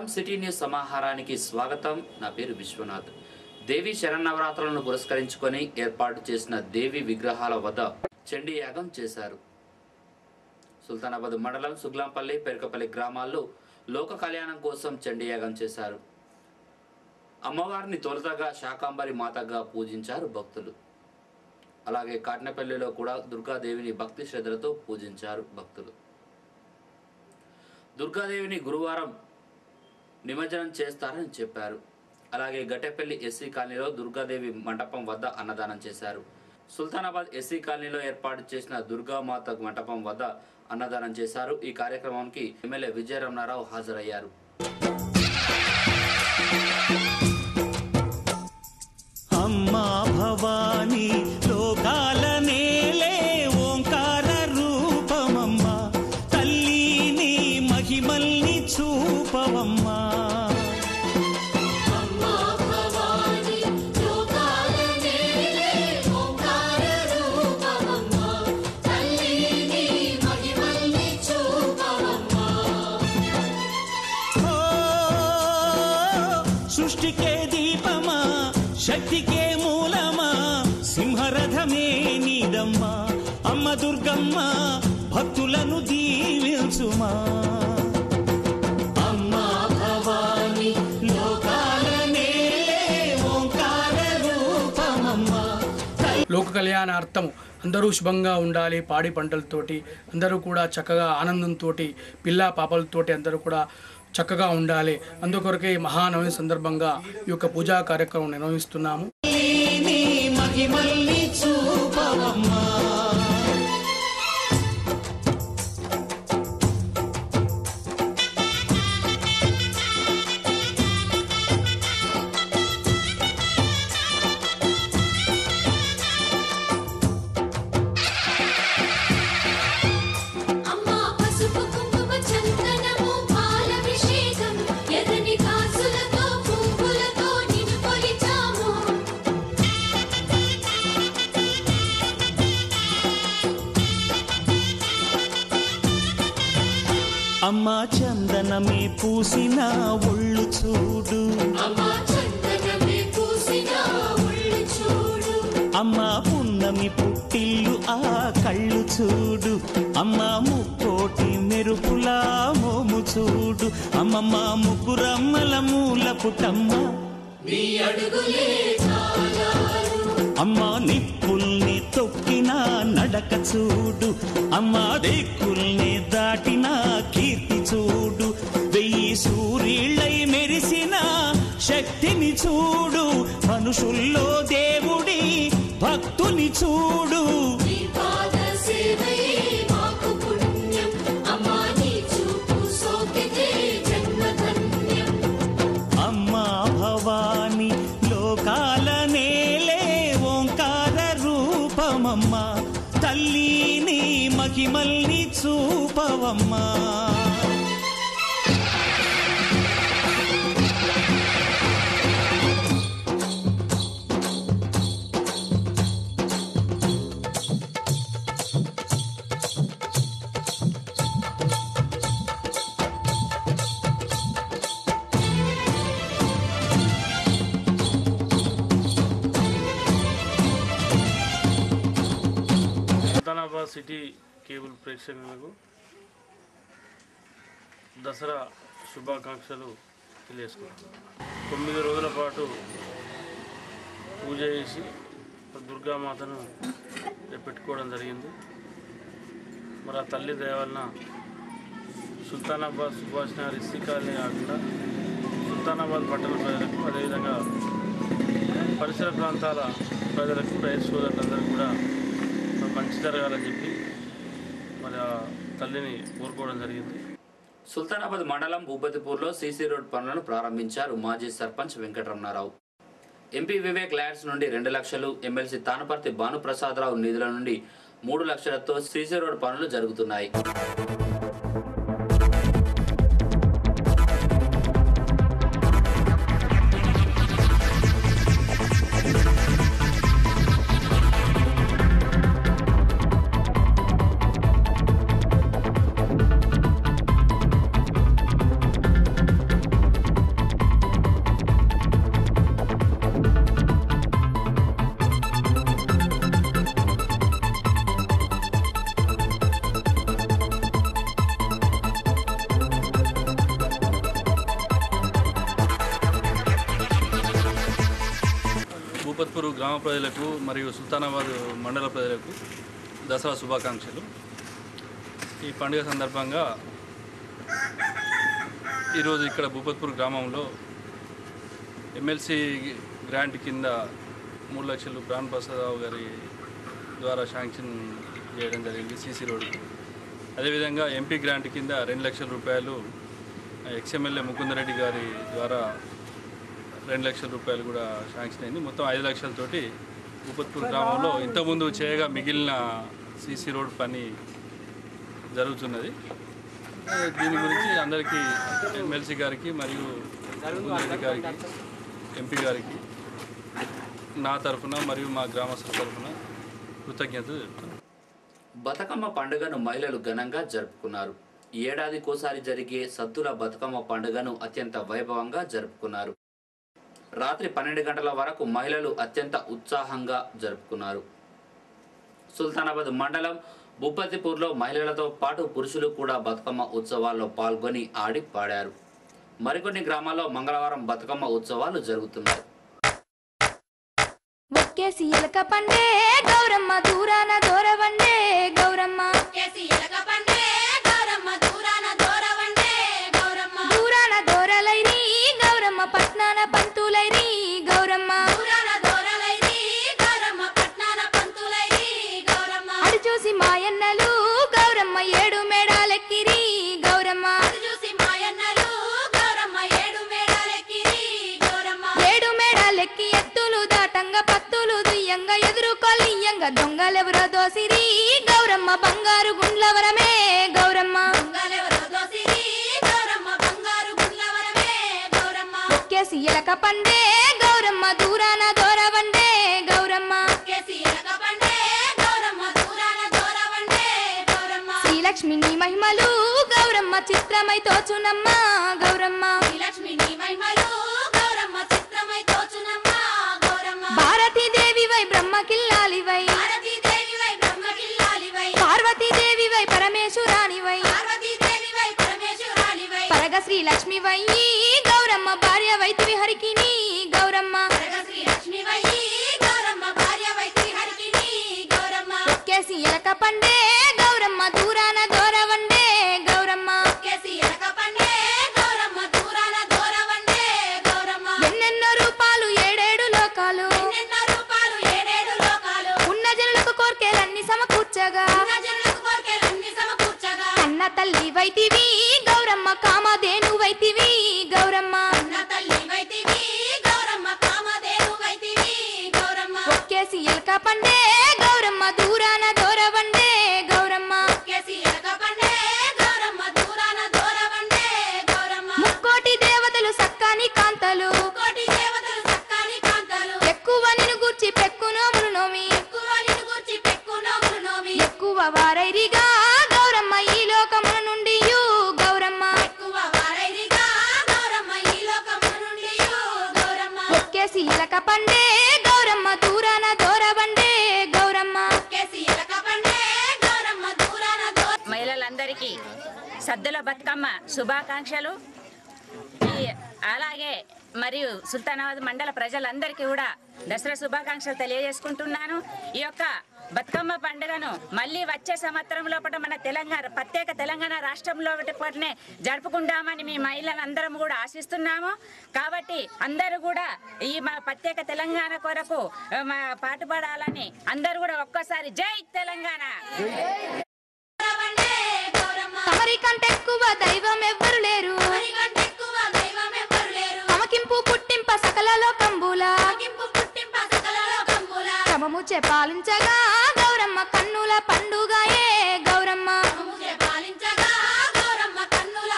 నమస్కారం city news సమాహారానికి స్వాగతం. నా పేరు విశ్వనాథ్. దేవి శరన్నవరాత్రులను పురస్కరించుకొని ఏర్పాటు చేసిన దేవి విగ్రహాల వద్ద చండీ యాగం చేశారు. సుల్తానాబాద్ మండలం సుగ్లాంపల్లి, పెరకపల్లి గ్రామాల్లో లోక కళ్యాణం కోసం చండీ యాగం చేశారు. అమ్మవారిని తొలుతగా శాకాంబరి మాతగా పూజించారు భక్తులు. అలాగే కాట్నపల్లిలో కూడా దుర్గాదేవిని భక్తి శ్రద్ధలతో పూజించారు భక్తులు. దుర్గాదేవిని గురువారం నిమజ్జనం చేస్తారని చెప్పారు. అలాగే గట్టెపల్లి ఎస్సీ కాలనీలో దుర్గాదేవి మంటపం వద్ద అన్నదానం చేశారు. సుల్తానాబాద్ ఎస్సీ కాలనీలో ఏర్పాటు చేసిన దుర్గామాత మంటపం వద్ద అన్నదానం చేశారు. ఈ కార్యక్రమానికి ఎమ్మెల్యే విజయరమణారావు హాజరయ్యారు. అమ్మా భవానీ లోకాల నేలే ఓంకార రూపమమ్మా, తల్లిని మహిమల్ని చూపవమ్మా. సృష్టికే దీపమా, శక్తికే మూలమా, సింహరథమే నీదమ్మా. అమ్మ దుర్గమ్మ భక్తులను దీవించుమా. అమ్మా భవానీ లోకాల నేలే ఓంకార రూపమమ్మా. లోక కళ్యాణార్థం అందరూ శుభంగా ఉండాలి, పాడి పంటలతోటి అందరూ కూడా చక్కగా ఆనందంతో పిల్ల పాపలతోటి అందరూ కూడా చక్కగా ఉండాలి. అందుకొరకే మహానవమి సందర్భంగా ఈ యొక్క పూజా కార్యక్రమం నిర్వహిస్తున్నాము. అమ్మా చందనమే పూసిన ఒళ్ళు చూడు, అమ్మా పున్నమి పుట్టిల్లు ఆ కళ్ళు చూడు, అమ్మా ముక్కోటి మెరుపులా మోము చూడు, అమ్మమ్మ ముగ్గురమ్మల మూల పుటమ్మ అమ్మా నిప్పుల్ని తొక్కిన నడక చూడు, అమ్మా దిక్కుల్ని దాటిన కీర్తి చూడు, వెయ్యి సూర్యుళ్ళై మెరిసిన శక్తిని చూడు, మనుషుల్లో దేవుడి భక్తుని చూడు. అమ్మా భవానీ లోకాల నేలే ఓంకార రూపమమ్మా, తల్లిని మహిమల్ని చూపవమ్మా. సుల్తానాబాద్ సిటీ కేబుల్ ప్రేక్షకులకు దసరా శుభాకాంక్షలు తెలియజేసుకుంటున్నాను. 9 రోజుల పాటు పూజ చేసి దుర్గామాతను పెట్టుకోవడం జరిగింది. మరి ఆ తల్లి దయ వలన సుల్తానాబాద్ సుభాష్ నగర్ ఎస్సీ కాలనీ కాకుండా సుల్తానాబాద్ పట్టణ ప్రజలకు, అదేవిధంగా పరిసర ప్రాంతాల ప్రజలకు, రైతు సోదరులందరూ కూడా మంచి జరగాలని చెప్పి మరి ఆ తల్లిని కోరుకోవడం జరిగింది. సుల్తానాబాద్ మండలం భూపతిపూర్లో సీసీ రోడ్ పనులను ప్రారంభించారు మాజీ సర్పంచ్ వెంకటరమణారావు. ఎంపీ వివేక్ ల్యాడ్స్ నుండి 2 లక్షలు, ఎమ్మెల్సీ తానపర్తి భానుప్రసాదరావు నిధుల నుండి 3 లక్షలతో సీసీ రోడ్ పనులు జరుగుతున్నాయి. భూపత్పూర్ గ్రామ ప్రజలకు మరియు సుల్తానాబాద్ మండల ప్రజలకు దసరా శుభాకాంక్షలు. ఈ పండుగ సందర్భంగా ఈరోజు ఇక్కడ భూపత్పూర్ గ్రామంలో ఎమ్మెల్సీ గ్రాంట్ కింద 3 లక్షలు ప్రాణ్ ప్రసాదరావు గారి ద్వారా శాంక్షన్ చేయడం జరిగింది సీసీ రోడ్డుకు. అదేవిధంగా ఎంపీ గ్రాంట్ కింద 2 లక్షల రూపాయలు ఎక్స్ఎమ్మెల్యే ముకుందరెడ్డి గారి ద్వారా 2 లక్షల రూపాయలు కూడా శాంక్షన్ అయింది. మొత్తం 5 లక్షలతోటి భూపత్పూర్ గ్రామంలో ఇంతకుముందు చేయగా మిగిలిన సీసీ రోడ్ పని జరుగుతున్నది. దీని గురించి అందరికీ ఎమ్మెల్సీ గారికి మరియు ముకుందరెడ్డి గారికి ఎంపీ గారికి నా తరఫున మరియు మా గ్రామస్తుల తరఫున కృతజ్ఞతలు చెప్తున్నాను. బతుకమ్మ పండుగను మహిళలు ఘనంగా జరుపుకున్నారు. ఏడాదికోసారి జరిగే సద్దుల బతుకమ్మ పండుగను అత్యంత వైభవంగా జరుపుకున్నారు. రాత్రి 12 గంటల వరకు మహిళలు అత్యంత ఉత్సాహంగా జరుపుకున్నారు. సుల్తానాబాద్ మండలం భూపతిపూర్లో మహిళలతో పాటు పురుషులు కూడా బతుకమ్మ ఉత్సవాల్లో పాల్గొని ఆడి పాడారు. మరికొన్ని గ్రామాల్లో మంగళవారం బతుకమ్మ ఉత్సవాలు జరుగుతున్నాయి. ఒక్కేసి ఎలక పండే గౌరమ్మ దూరాన దూరవండే గౌరమ్మ దూరాన దూరలైరి గౌరమ్మ పట్నాన పంతులైరి గౌరమ్మ అడు చూసి మాయన్నలు గౌరమ్మ 7 మేడాలెక్కిరి గౌరమ్మ 7 మేడాలెక్కి ఎత్తులు దాటంగా పత్తులు దుయ్యంగా ఎదురు కొల్లియంగా దొంగలెవరో దోసిరి గౌరమ్మ బంగారు గుండ్లవరమే గౌరమ్మ ఒక్కేసి ఎలక పండే గౌరమ్మ దూరాన దూరవండే గౌరమ్మ శ్రీలక్ష్మి నీ మహిమలు గౌరమ్మ చిత్రమై తోచునమ్మ గౌరమ్మ భారతీదేవి వై బ్రహ్మకిల్లాలి వై పార్వతీదేవి వై పరమేశ్వరాని వై పరగ శ్రీలక్ష్మి వై గౌరమ్మ భార్య వైతివి హరికిని గౌరమ్మ ఒక్కేసి ఎలక పండే గౌరమ్మ దూరాన దూరవండే గౌరమ్మ ఎన్నెన్నో రూపాలు 7 లోకాలు ఉన్న జనులకు కోర్కెలన్నీ సమకూర్చగా అన్న తల్లి వైతివి గౌరమ్మ కామధేను వైతివి గౌరమ్మ ఒక్కేసి ఎలక పండే గౌరమ్మ దూరాన దూరవండే గౌరమ్మ ముక్కోటి దేవతలు సక్కాని కాంతలు ఎక్కువ నిన్ను గూర్చి పెక్కునోములు నోమి ఎక్కువ వారైరిగా గౌరమ్మ ఈ లోకముల నుండి గౌరమ్మ ఒక్కేసి ఎలక పండే గౌరమ్మ దూరాన దూరవండే గౌరమ్మ మహిళలందరికీ సద్దుల బతుకమ్మ శుభాకాంక్షలు. అలాగే మరియు సుల్తానాబాద్ మండల ప్రజలందరికీ కూడా దసరా శుభాకాంక్షలు తెలియజేసుకుంటున్నాను. ఈ యొక్క బతుకమ్మ పండుగను మళ్ళీ వచ్చే సంవత్సరం లోపల మన ప్రత్యేక తెలంగాణ రాష్ట్రంలో పట్నే జరుపుకుంటామని మీ మహిళలందరం కూడా ఆశిస్తున్నాము. కాబట్టి అందరూ కూడా ఈ మా ప్రత్యేక తెలంగాణ కొరకు పాటుపడాలని అందరూ కూడా ఒక్కసారి జై తెలంగాణ. తమరి కంటే ఎక్కువ దైవం ఎవ్వరు లేరు తమకింపు పుట్టింప సకల లోకంబుల క్రమము పాలించగా గౌరమ్మ కన్నుల పండుగయే గౌరమ్మ క్రమము పాలించగా గౌరమ్మ కన్నుల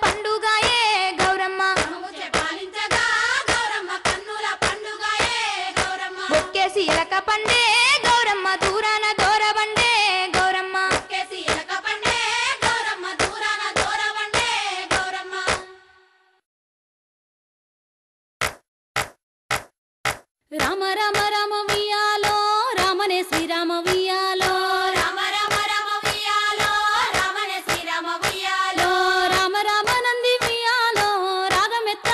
పండుగయే గౌరమ్మ ఒక్కేసి ఎలక పండే గౌరమ్మ దూరాన దూరవండే గౌరమ్మ రామ రామ రామ వియాలో రామనే శ్రీరామ వియాలో రామ రామ రామ వియాలో రామనే శ్రీరామ వియాలో రామ రామ నంది వియాలో రాగమెత్త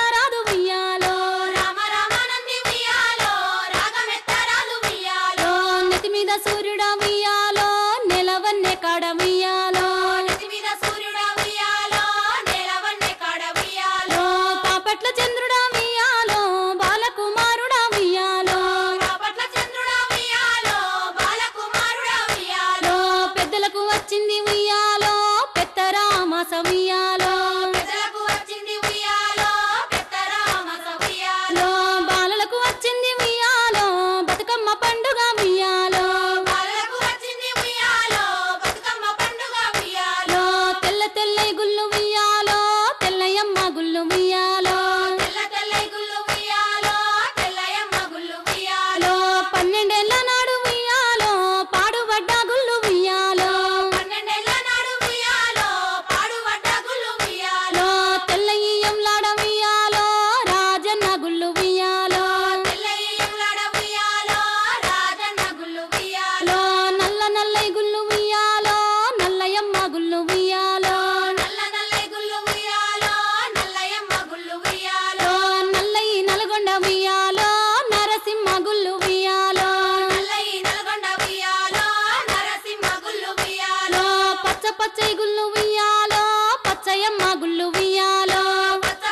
పచ్చై గుళ్ళు ఉయ్యాలో పచ్చయమ్మ గుళ్ళు ఉయ్యాలో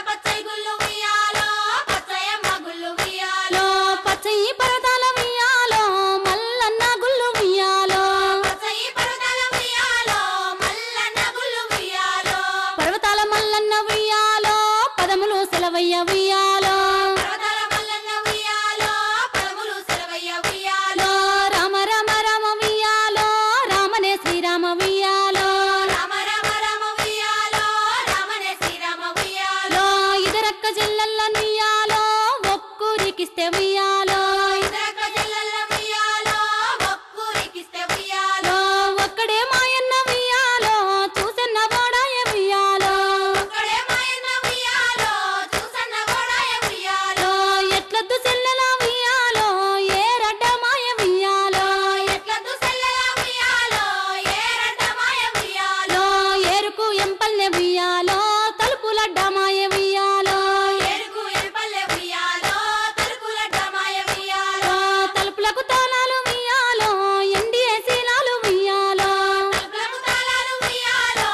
పచ్చై గుళ్ళు ఉయ్యాలో పచ్చయమ్మ గుళ్ళు ఉయ్యాలో పచ్చై పరదాల ఉయ్యాలో మల్లన్న గుళ్ళు ఉయ్యాలో పచ్చై పరదాల ఉయ్యాలో మల్లన్న గుళ్ళు ఉయ్యాలో పర్వతాల మల్లన్న ఉయ్యాలో పదములు సెలవయ్య ఉయ్యాలో పరదాల మల్లన్న ఉయ్యాలో పదములు సెలవయ్య ఉయ్యాలో రామ రామ రామ ఉయ్యాలో రామనే శ్రీరామ ఉయ్యాలో రామ రామ రామ ఉయ్యాలో రామనే శ్రీరామ ఉయ్యాలో ఇదరక్క జల్లల్ల నుయ్యాలో ఒక్కూరికిస్తే ఉయ్యాలో ఇదరక్క జల్లల్ల ఉయ్యాలో ఒక్కూరికిస్తే ఉయ్యాలో ఒక్కడే మాయన్న ఉయ్యాలో చూసన్న బోడాయ ఉయ్యాలో ఒక్కడే మాయన్న ఉయ్యాలో చూసన్న బోడాయ ఉయ్యాలో ఎట్లద్దు సెల్లల ఉయ్యాలో ఏ రడ్డ మాయ ఉయ్యాలో ఎట్లద్దు సెల్లల ఉయ్యాలో ఏ రడ్డ మాయ ఉయ్యాలో ఏరుకు ఎంపల్లె ఉయ్యాలో తలుపులడ్డ మాయ ఉయ్యాలో ఏరుకు ఎంపల్లె ఉయ్యాలో తలుపులడ్డ మాయ ఉయ్యాలో తలుపులకు తాళాలు ఉయ్యాలో ఎండిఏ శీలాలు ఉయ్యాలో తలుపులకు తాళాలు ఉయ్యాలో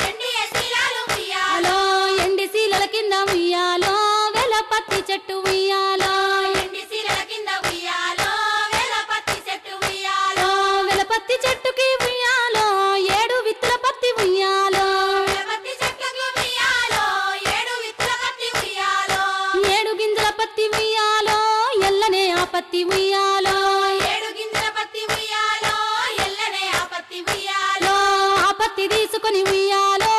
ఎండియ శీలాలు ఉయ్యాలో ఎండి శీలల కింద ఉయ్యాలో వెలపత్తి చెట్టు ఉయ్యాలో ఎండి శీలల కింద ఉయ్యాలో వేలపత్తి చెట్టు ఉయ్యాలో వెలపత్తి చెట్టుకి ఉయ్యాలో 7 విత్తుల పత్తి ఉయ్యాలో వేలపత్తి చెట్లకు ఉయ్యాలో 7 విత్తుల పత్తి ఉయ్యాలో 7 గింజల పత్తి ఉయ్యాలో ఎల్లనే ఆ పత్తి ఉయ్యాలో 7 గింజల పత్తి ఉయ్యాలో ఎల్లనే ఆ పత్తి ఉయ్యాలో ఆ పత్తి తీసుకొని ఉయ్యాలో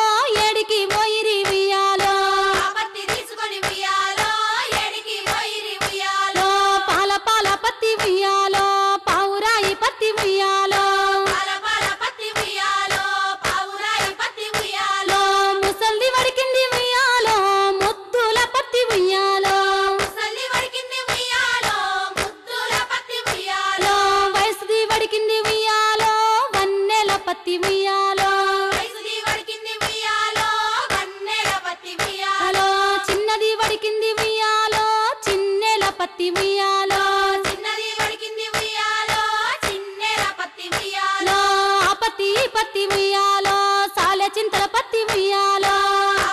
ఏడికి మోయిరి ఉయ్యాలో ఆ పత్తి తీసుకొని ఉయ్యాలో ఏడికి పోయిరి ఉయ్యాలో పాల పాల పత్తి ఉయ్యాలో పావురాయి పత్తి ఉయ్యాలో పాల పాల పత్తి ఉయ్యాలో పావురాయి పత్తి ఉయ్యాలో ముసల్ది వడికింది ఉయ్యాలో ముద్దుల పత్తి ఉయ్యాలో ముసలి వడికింది ఉయ్యాలో ముద్దుల పత్తి ఉయ్యాలో వయసుది వడికింది ఉయ్యాలో వన్నెల పత్తి ఉయ్యాలో వయసుది వడికింది ఉయ్యాలో వన్నెల పత్తి ఉయ్యాలో చిన్నది వడికింది ఉయ్యాలో చిన్నెల పత్తి ఉయ్యాలో చిన్నది వడికింది ఉయ్యాలో చిన్నెల పత్తి ఉయ్యాలో ఆ పత్తి పత్తి ఉయ్యాలో సాలె చింతల పత్తి ఉయ్యాలో ఆ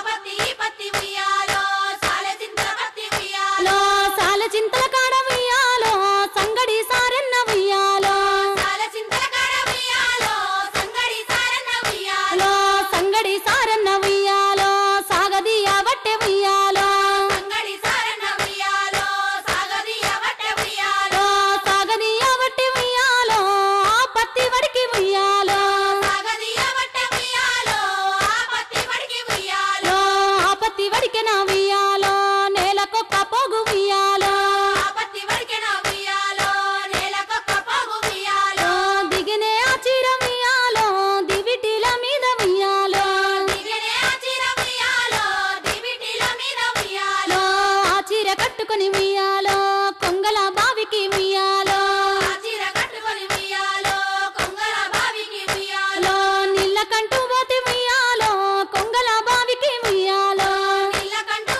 పత్తి ఉయ్యాలో సాలె చింతల పత్తి ఉయ్యాలో సాలె చింతల కాడ ఉయ్యాలో సంగడి సారెన్న ఉయ్యాలో సాలె చింతల కాడ ఉయ్యాలో సంగడి సారన్న ఉయ్యాలో సంగడి సారన్న ఉయ్యాలో సాగదియ బట్టె ఉయ్యాలో సంగడి సారన్న ఉయ్యాలో సాగదియ బట్టె ఉయ్యాలో సాగదియ బట్టె ఉయ్యాలో ఆ పత్తి వడికి ఉయ్యాలో సాగదియ బట్టె ఉయ్యాలో ఆ పత్తి వడికి ఉయ్యాలో ఆ పత్తి వడికెన ఉయ్యాలో నేలకొక్క పోగు ఉయ్యాలో ఆ పత్తి వడికెన ఉయ్యాలో నేలకొక్క పోగు ఉయ్యాలో దిగినే ఆ చీర ఉయ్యాలో దివిటిల మీద ఉయ్యాలో దిగనే ఆ చీర ఉయ్యాలో దివిటిల మీద ఉయ్యాలో ఆ చీర కట్టుకొని ఉయ్యాలో కొంగల బావికి ఉయ్యాలో ఆ చీర కట్టుకొని ఉయ్యాలో కొంగల బావికి ఉయ్యాలో నీళ్ళ కంటూ పోతి ఉయ్యాలో కొంగల బావికి ఉయ్యాలో నీళ్ళ కంటు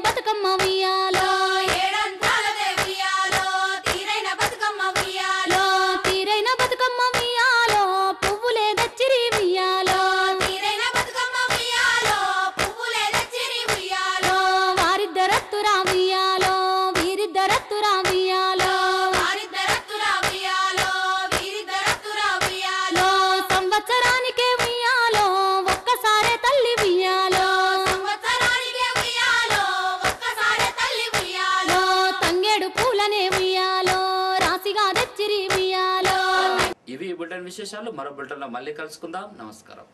బతుకమ్మ ఉయ్యాలో ఏడంతాలదే ఉయ్యాలో తీరైన బతుకమ్మ ఉయ్యాలో తీరైన బతుకమ్మ ఉయ్యాలో పువ్వులే దచ్చిరి ఉయ్యాలో తీరైన బతుకమ్మ ఉయ్యాలో పువ్వులే దచ్చిరి ఉయ్యాలో వారిద్దరత్తురా ఉయ్యాలో వీరిద్దరత్తురా ఉయ్యాలో వారిద్దరత్తురా ఉయ్యాలో వీరిద్దరత్తురా ఉయ్యాలో సంవత్సరానికే ఉయ్యాలో ఒక్కసారే తల్లి ఉయ్యాలో సంవత్సరానికే ఉయ్యాలో ఒక్కసారే తల్లి ఉయ్యాలో తంగేడు పూలనే ఉయ్యాలో రాశిగా తెచ్చిరి ఉయ్యాలో ఇవి ఈ బులెటిన్ విశేషాలు. మరో బులెటిన్లో మళ్ళీ కలుసుకుందాం. నమస్కారం.